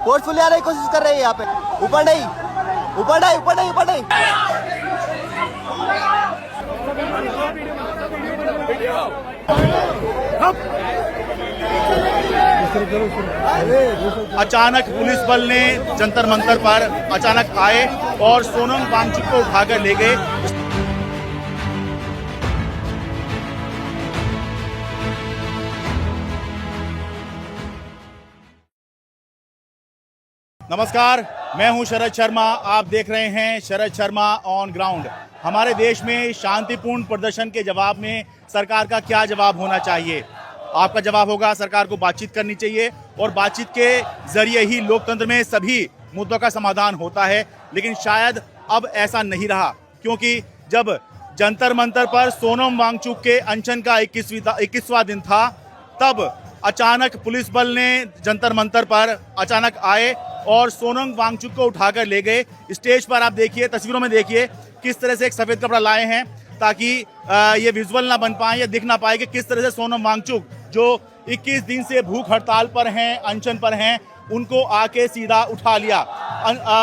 Forcefully आने की कोशिश कर रहे हैं यहाँ पे। ऊपर नहीं, ऊपर नहीं, ऊपर नहीं, ऊपर नहीं। अचानक पुलिस बल ने जंतर मंतर पर अचानक आए और सोनम वांगचुक को उठाकर ले गए। नमस्कार, मैं हूं शरद शर्मा। आप देख रहे हैं शरद शर्मा ऑन ग्राउंड। हमारे देश में शांतिपूर्ण प्रदर्शन के जवाब में सरकार का क्या जवाब होना चाहिए? आपका जवाब होगा सरकार को बातचीत करनी चाहिए और बातचीत के जरिए ही लोकतंत्र में सभी मुद्दों का समाधान होता है। लेकिन शायद अब ऐसा नहीं रहा, क्योंकि जब जंतर मंतर पर सोनम वांगचुक के अनशन का 21वां दिन था, तब अचानक पुलिस बल ने जंतर मंतर पर अचानक आए और सोनम वांगचुक को उठाकर ले गए। स्टेज पर आप देखिए, तस्वीरों में देखिए किस तरह से एक सफेद कपड़ा लाए हैं ताकि ये विजुअल ना बन पाए या दिख ना पाए कि किस तरह से सोनम वांगचुक जो 21 दिन से भूख हड़ताल पर हैं, अनशन पर हैं, उनको आके सीधा उठा लिया।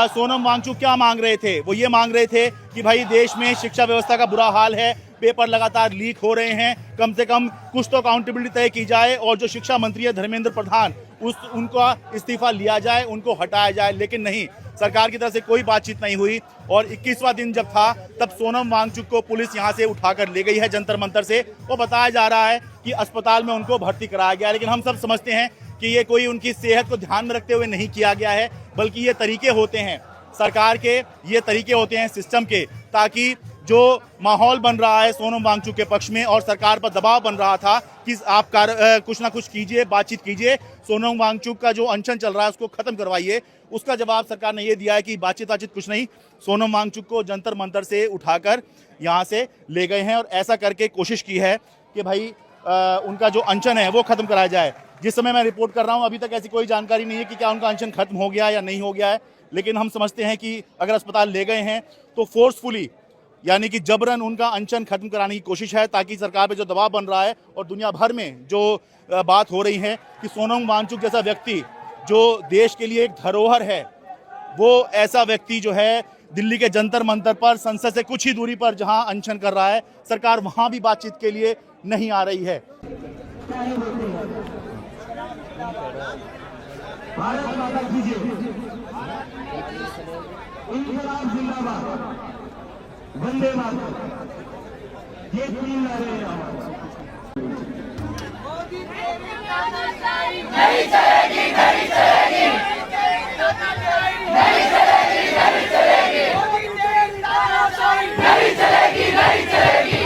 सोनम वांगचुक क्या मांग रहे थे? वो ये मांग रहे थे कि भाई देश में शिक्षा व्यवस्था का बुरा हाल है, पेपर लगातार लीक हो रहे हैं, कम से कम कुछ तो अकाउंटेबिलिटी तय की जाए और जो शिक्षा मंत्री है धर्मेंद्र प्रधान उनका इस्तीफा लिया जाए, उनको हटाया जाए। लेकिन नहीं, सरकार की तरफ से कोई बातचीत नहीं हुई और 21वां दिन जब था तब सोनम वांगचुक को पुलिस यहां से उठाकर ले गई है जंतर मंतर से। वो बताया जा रहा है कि अस्पताल में उनको भर्ती कराया गया, लेकिन हम सब समझते हैं कि ये कोई उनकी सेहत को ध्यान में रखते हुए नहीं किया गया है, बल्कि ये तरीके होते हैं सरकार के, ये तरीके होते हैं सिस्टम के, ताकि जो माहौल बन रहा है सोनम वांगचुक के पक्ष में और सरकार पर दबाव बन रहा था कि आप कुछ ना कुछ कीजिए, बातचीत कीजिए, सोनम वांगचुक का जो अनशन चल रहा है उसको खत्म करवाइए। उसका जवाब सरकार ने ये दिया है कि बातचीत कुछ नहीं, सोनम वांगचुक को जंतर मंतर से उठाकर यहाँ से ले गए हैं और ऐसा करके कोशिश की है कि भाई उनका जो अनशन है वो खत्म कराया जाए। जिस समय मैं रिपोर्ट कर रहा हूँ अभी तक ऐसी कोई जानकारी नहीं है कि क्या उनका अनशन खत्म हो गया या नहीं हो गया है, लेकिन हम समझते हैं कि अगर अस्पताल ले गए हैं तो फोर्सफुली यानी कि जबरन उनका अनशन खत्म कराने की कोशिश है, ताकि सरकार पे जो दबाव बन रहा है और दुनिया भर में जो बात हो रही है कि सोनम वांगचुक जैसा व्यक्ति जो देश के लिए एक धरोहर है, वो ऐसा व्यक्ति जो है दिल्ली के जंतर मंतर पर संसद से कुछ ही दूरी पर जहां अनशन कर रहा है, सरकार वहां भी बातचीत के लिए नहीं आ रही है। भारत माता की जय, इंकलाब जिंदाबाद, वंदे मातरम, ये तीन नारे नहीं चलेगी, नहीं चलेगी, नहीं चलेगी, नहीं चलेगी, नहीं चलेगी, नहीं चलेगी, नहीं चलेगी,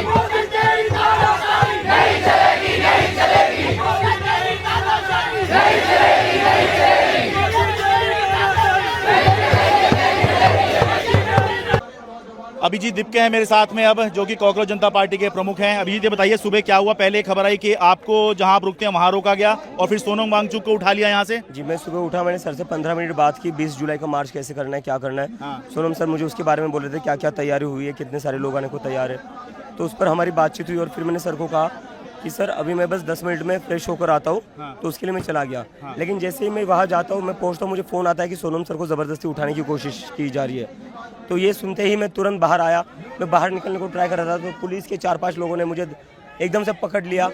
नहीं चलेगी, नहीं चलेगी, नहीं चलेगी। अभिजीत दिपके हैं मेरे साथ में अब, जो कि कॉकरोच जनता पार्टी के प्रमुख हैं। अभिजीत, ये बताइए सुबह क्या हुआ? पहले खबर आई कि आपको जहां आप रुकते हैं वहां रोका गया और फिर सोनम वांगचुक को उठा लिया यहां से। जी, मैं सुबह उठा, मैंने सर से 15 मिनट बात की 20 जुलाई का मार्च कैसे करना है, क्या करना है। हाँ। सोनम सर मुझे उसके बारे में बोल रहे थे क्या क्या तैयारी हुई है, कितने सारे लोग आने को तैयार है, तो उस पर हमारी बातचीत हुई और फिर मैंने सर को कहा कि सर अभी मैं बस 10 मिनट में फ्रेश होकर आता हूँ। हाँ। तो उसके लिए मैं चला गया। हाँ। लेकिन जैसे ही मैं वहाँ जाता हूँ, मैं पहुँचता हूँ, मुझे फ़ोन आता है कि सोनम सर को ज़बरदस्ती उठाने की कोशिश की जा रही है। तो ये सुनते ही मैं तुरंत बाहर आया। मैं बाहर निकलने को ट्राई कर रहा था तो पुलिस के 4-5 लोगों ने मुझे एकदम से पकड़ लिया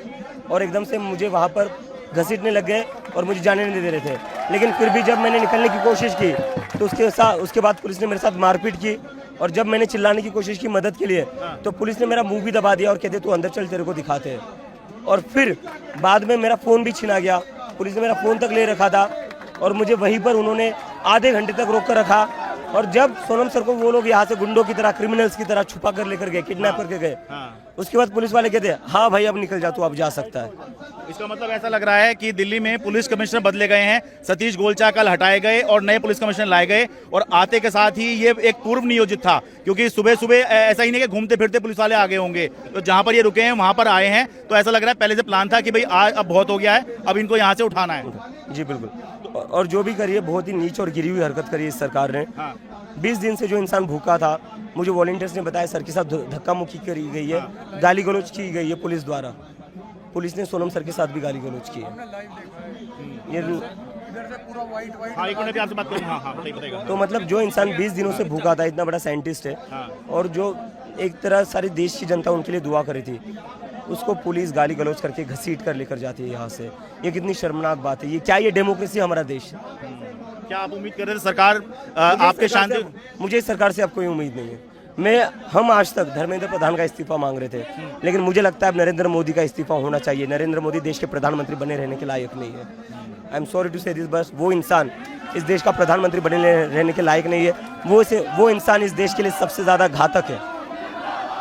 और एकदम से मुझे वहाँ पर घसीटने लग गए और मुझे जाने नहीं दे रहे थे। लेकिन फिर भी जब मैंने निकलने की कोशिश की तो उसके बाद पुलिस ने मेरे साथ मारपीट की और जब मैंने चिल्लाने की कोशिश की मदद के लिए तो पुलिस ने मेरा मुंह भी दबा दिया और कहते तू अंदर चल, तेरे को दिखाते हैं। और फिर बाद में मेरा फ़ोन भी छीना गया। पुलिस ने मेरा फ़ोन तक ले रखा था और मुझे वहीं पर उन्होंने आधे घंटे तक रोक कर रखा। और जब सोनम सर को वो लोग यहाँ से गुंडों की तरह, क्रिमिनल्स की तरह छुपा कर लेकर गए, किडनैप करके गए, उसके बाद पुलिस वाले कहते हाँ भाई अब निकल जा, तू अब जा सकता है। इसका मतलब ऐसा लग रहा है कि दिल्ली में पुलिस कमिश्नर बदले गए हैं, सतीश गोलचा कल हटाए गए और नए पुलिस कमिश्नर लाए गए और आते के साथ ही ये एक पूर्व नियोजित था, क्योंकि सुबह सुबह ऐसा ही नहीं कि घूमते फिरते पुलिस वाले आगे होंगे, तो जहां पर ये रुके हैं वहां पर आए हैं। तो ऐसा लग रहा है पहले से प्लान था कि भाई आज अब बहुत हो गया है, अब इनको यहाँ से उठाना है। जी बिल्कुल, और जो भी करिए बहुत ही नीच और गिरी हुई हरकत करी इस सरकार ने। 20 दिन से जो इंसान भूखा था, मुझे वॉलंटियर्स ने बताया सर के साथ धक्का मुक्की करी गई है, गाली गलौज की गई है पुलिस द्वारा। पुलिस ने सोनम सर के साथ भी गाली गलौज की है। ये पूरा वाइट वाइट। हाँ, एक मिनट आपसे बात करें। हाँ हाँ, बताइए बताइएगा। तो मतलब जो इंसान 20 दिनों से भूखा था, इतना बड़ा साइंटिस्ट है, और जो एक तरह सारी देश की जनता उनके लिए दुआ करी थी, उसको पुलिस गाली गलौज करके घसीट कर लेकर जाती है यहाँ से। ये कितनी शर्मनाक बात है। ये क्या ये डेमोक्रेसी हमारा देश? क्या आप उम्मीद कर रहे थे सरकार आपके शांति? मुझे इस सरकार से अब कोई उम्मीद नहीं है। हम आज तक धर्मेंद्र प्रधान का इस्तीफा मांग रहे थे, लेकिन मुझे लगता है अब नरेंद्र मोदी का इस्तीफा होना चाहिए। नरेंद्र मोदी देश के प्रधानमंत्री बने रहने के लायक नहीं है। आई एम सॉरी टू से दिस, बस वो इंसान इस देश का प्रधानमंत्री बने रहने के लायक नहीं है। वो इंसान इस देश के लिए सबसे ज़्यादा घातक है।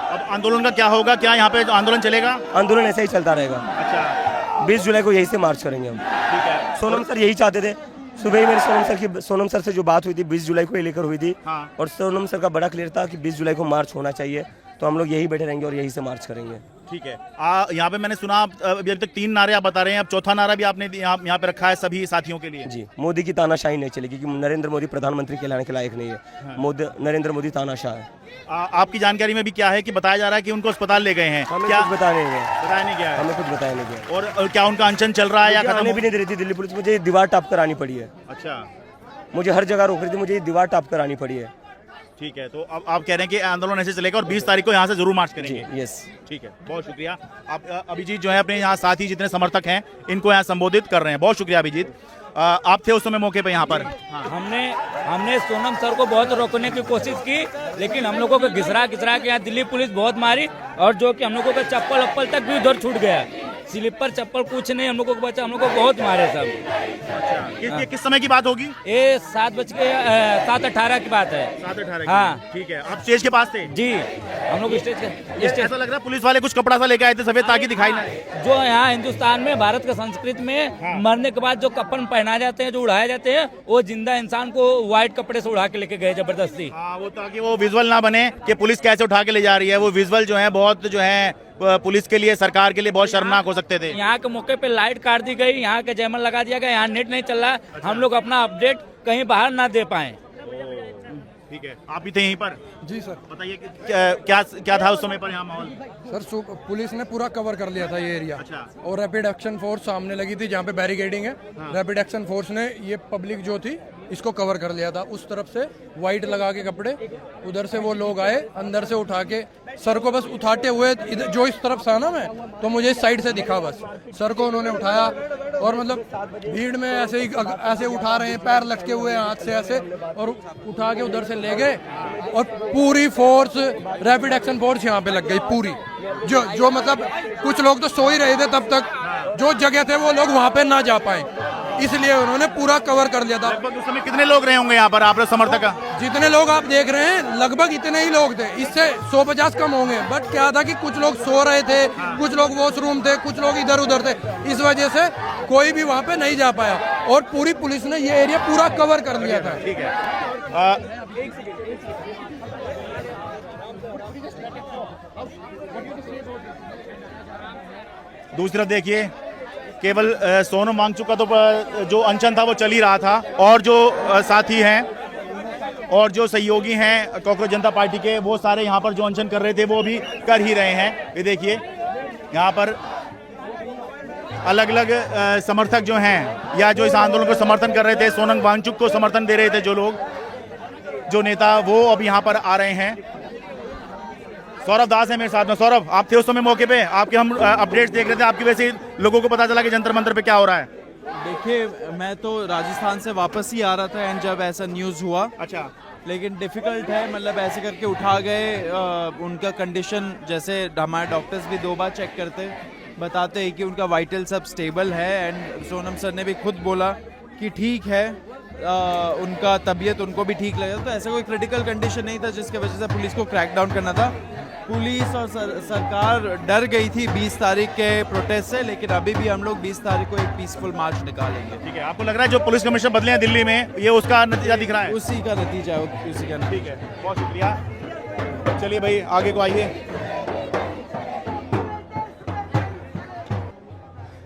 अब आंदोलन का क्या होगा? क्या यहाँ पे आंदोलन चलेगा? आंदोलन ऐसे ही चलता रहेगा। अच्छा, 20 जुलाई को यही से मार्च करेंगे हम। ठीक है। सोनम सर यही चाहते थे। सुबह ही मेरी सोनम सर से जो बात हुई थी 20 जुलाई को ये लेकर हुई थी, हाँ। और सोनम सर का बड़ा क्लियर था कि 20 जुलाई को मार्च होना चाहिए। तो हम लोग यही बैठे रहेंगे और यही से मार्च करेंगे। ठीक है। यहाँ पे मैंने सुना अभी तक 3 नारे आप बता रहे हैं, अब चौथा नारा भी आपने यहाँ पे रखा है सभी साथियों के लिए। जी, मोदी की तानाशाही नहीं चलेगी, क्योंकि नरेंद्र मोदी प्रधानमंत्री कहलाने के लायक नहीं है। नरेंद्र मोदी तानाशाह है। आपकी जानकारी में भी क्या है कि बताया जा रहा है कि उनको अस्पताल ले गए हैं? हमें क्या कुछ बताया नहीं है। बताया नहीं गया है? हमें कुछ बताया नहीं गया। और क्या उनका अनशन चल रहा है या मुझे खत्म आने हो? भी नहीं दे रही थी दिल्ली पुलिस। मुझे दीवार टॉप कर आनी पड़ी है। अच्छा, मुझे हर जगह रोक रही थी, मुझे दीवार टॉप कर आनी पड़ी है। ठीक है। तो अब आप कह रहे हैं कि आंदोलन ऐसे चलेगा और 20 तारीख को यहाँ से जरूर मार्च करेंगे? यस। ठीक है, बहुत शुक्रिया। आप अभिजीत जो है अपने यहाँ साथी जितने समर्थक हैं इनको यहाँ संबोधित कर रहे हैं। बहुत शुक्रिया अभिजीत। आप थे उस समय मौके पे यहाँ पर? हाँ। हमने सोनम सर को बहुत रोकने की कोशिश की, लेकिन हम लोगों को घिसरा के यहाँ दिल्ली पुलिस बहुत मारी, और जो कि हम लोगों का चप्पल वप्पल तक भी उधर छूट गया। स्लीपर चप्पल कुछ नहीं, हम लोगों को बचा, हम लोग को बहुत मारे सब। किस समय की बात होगी? ये 7:18 की बात है। 7:18 हाँ। ठीक है। आप स्टेज के पास थे? जी, हम लोग स्टेज ऐसा लग रहा है पुलिस वाले कुछ कपड़ा सा लेके आए थे सफेद ताकि दिखाई ना। जो यहाँ हिंदुस्तान में भारत का संस्कृति में मरने के बाद जो कफन पहनाए जाते हैं, जो उड़ाए जाते हैं, वो जिंदा इंसान को व्हाइट कपड़े से उड़ा के लेके गए जबरदस्ती। हाँ, वो ताकि वो विजुअल ना बने कि पुलिस कैसे उठा के ले जा रही है। वो विजुअल जो है बहुत जो है पुलिस के लिए, सरकार के लिए बहुत शर्मनाक हो सकते थे। यहाँ के मौके पे लाइट काट दी गई, यहाँ के जयमल लगा दिया गया, यहाँ नेट नहीं चल रहा है। हम लोग अपना अपडेट कहीं बाहर ना दे पाए। ठीक है, आप भी थे यहीं पर? जी सर। बताइए क्या था उस समय पर यहाँ माहौल? सर पुलिस ने पूरा कवर कर लिया था ये एरिया। अच्छा। और रैपिड एक्शन फोर्स सामने लगी थी जहाँ पे बैरिकेडिंग है। रैपिड एक्शन फोर्स ने ये पब्लिक जो थी इसको कवर कर लिया था। उस तरफ से वाइट लगा के कपड़े, उधर से वो लोग आए, अंदर से उठा के सर को बस उठाते हुए जो इस तरफ से आना मैं, तो मुझे इस साइड से दिखा बस सर को उन्होंने उठाया। और मतलब भीड़ में ऐसे उठा रहे हैं, पैर लटके हुए हाथ से ऐसे, और उठा के उधर से ले गए। और पूरी फोर्स, रैपिड एक्शन फोर्स यहाँ पे लग गई पूरी। जो मतलब कुछ लोग तो सो ही रहे थे तब तक, जो जगह थे वो लोग वहाँ पे ना जा पाए, इसलिए उन्होंने पूरा कवर कर लिया था। लगभग उस समय कितने लोग रहे होंगे यहाँ पर आप समर्थक? जितने लोग आप देख रहे हैं लगभग इतने ही लोग थे, इससे 150 कम होंगे। बट क्या था कि कुछ लोग सो रहे थे, कुछ लोग वॉशरूम थे, कुछ लोग इधर उधर थे, इस वजह से कोई भी वहाँ पे नहीं जा पाया। और पूरी पुलिस ने ये एरिया पूरा कवर कर लिया था। ठीक है। दूसरी तरफ देखिए, केवल सोनम वांगचुक का तो जो अनशन था वो चल ही रहा था, और जो साथी हैं और जो सहयोगी हैं कॉकरोच जनता पार्टी के, वो सारे यहाँ पर जो अनशन कर रहे थे वो भी कर ही रहे हैं। ये देखिए यहाँ पर अलग अलग समर्थक जो हैं या जो इस आंदोलन को समर्थन कर रहे थे, सोनम वांगचुक को समर्थन दे रहे थे जो लोग, जो नेता, वो अब यहाँ पर आ रहे हैं। सौरभ दास है मेरे साथ में। सौरभ, आप थे उस समय मौके पे? आपके हम अपडेट्स देख रहे थे, आपकी वजह से लोगों को पता चला कि जंतर मंतर पे क्या हो रहा है। देखिए, मैं तो राजस्थान से वापस ही आ रहा था एंड जब ऐसा न्यूज़ हुआ। अच्छा। लेकिन डिफ़िकल्ट है, मतलब ऐसे करके उठा गए। उनका कंडीशन, जैसे हमारे डॉक्टर्स भी 2 बार चेक करते, बताते हैं कि उनका वाइटल सब स्टेबल है। एंड सोनम सर ने भी खुद बोला कि ठीक है, उनका तबीयत उनको भी ठीक लगा। तो ऐसा कोई क्रिटिकल कंडीशन नहीं था जिसके वजह से पुलिस को क्रैकडाउन करना था। पुलिस और सरकार डर गई थी 20 तारीख के प्रोटेस्ट से, लेकिन अभी भी हम लोग 20 तारीख को एक पीसफुल मार्च निकालेंगे। ठीक है, आपको लग रहा है जो पुलिस कमिश्नर बदले हैं दिल्ली में, ये उसका नतीजा दिख रहा है? उसी का नतीजा है, उसी का नतीजा। ठीक है, बहुत शुक्रिया। चलिए भाई आगे को आइए।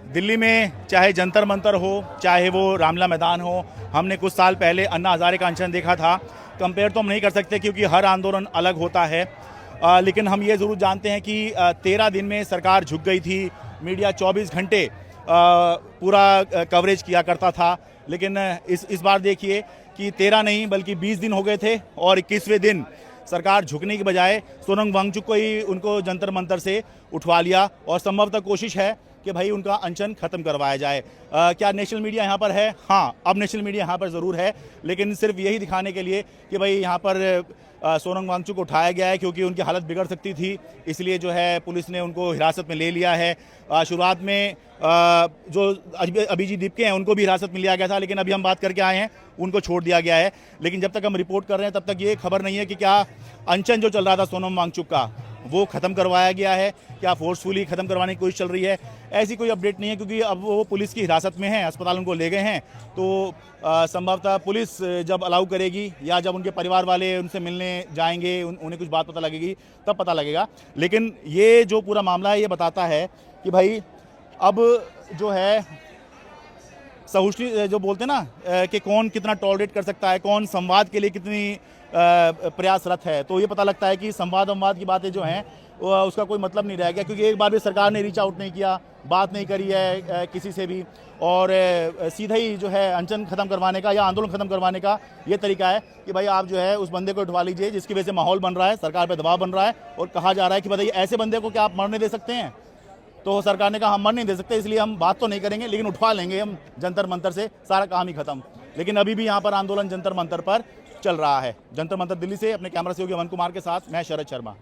दिल्ली में चाहे जंतर मंतर हो, चाहे वो रामला मैदान हो, हमने कुछ साल पहले अन्ना हजारे का अनशन देखा था। कंपेयर तो हम नहीं कर सकते क्योंकि हर आंदोलन अलग होता है, लेकिन हम ये ज़रूर जानते हैं कि 13 दिन में सरकार झुक गई थी। मीडिया 24 घंटे पूरा कवरेज किया करता था। लेकिन इस बार देखिए कि 13 नहीं बल्कि 20 दिन हो गए थे और 21वें दिन सरकार झुकने की बजाय सोनम वांगचुक को ही उनको जंतर मंतर से उठवा लिया और संभवतः कोशिश है कि भाई उनका अनशन खत्म करवाया जाए। क्या नेशनल मीडिया यहाँ पर है? हाँ, अब नेशनल मीडिया यहाँ पर ज़रूर है, लेकिन सिर्फ यही दिखाने के लिए कि भाई यहाँ पर सोनम वांगचुक को उठाया गया है क्योंकि उनकी हालत बिगड़ सकती थी, इसलिए जो है पुलिस ने उनको हिरासत में ले लिया है। शुरुआत में जो अभिजीत दीपके हैं उनको भी हिरासत में लिया गया था, लेकिन अभी हम बात करके आए हैं उनको छोड़ दिया गया है। लेकिन जब तक हम रिपोर्ट कर रहे हैं तब तक ये खबर नहीं है कि क्या अनशन जो चल रहा था सोनम वांगचुक का वो ख़त्म करवाया गया है, क्या फोर्सफुली ख़त्म करवाने की कोशिश चल रही है। ऐसी कोई अपडेट नहीं है क्योंकि अब वो पुलिस की हिरासत में हैं, अस्पताल उनको ले गए हैं। तो संभवतः पुलिस जब अलाउ करेगी या जब उनके परिवार वाले उनसे मिलने जाएंगे, उन्हें कुछ बात पता लगेगी तब पता लगेगा। लेकिन ये जो पूरा मामला है ये बताता है कि भाई अब जो है सहुष्टि जो बोलते हैं ना कि कौन कितना टॉलरेट कर सकता है, कौन संवाद के लिए कितनी प्रयासरत है, तो ये पता लगता है कि संवाद की बातें जो हैं उसका कोई मतलब नहीं रह गया क्योंकि एक बार भी सरकार ने रीच आउट नहीं किया, बात नहीं करी है किसी से भी और सीधा ही जो है अनशन खत्म करवाने का या आंदोलन खत्म करवाने का ये तरीका है कि भाई आप जो है उस बंदे को उठवा लीजिए जिसकी वजह से माहौल बन रहा है, सरकार पे दबाव बन रहा है और कहा जा रहा है कि बताइए ऐसे बंदे को क्या आप मरने दे सकते हैं। तो सरकार ने कहा हम मर नहीं दे सकते, इसलिए हम बात तो नहीं करेंगे लेकिन उठवा लेंगे हम जंतर मंतर से, सारा काम ही खत्म। लेकिन अभी भी यहाँ पर आंदोलन जंतर मंतर पर चल रहा है। जंतर मंतर दिल्ली से अपने कैमरा सहयोगी अमन कुमार के साथ मैं शरद शर्मा।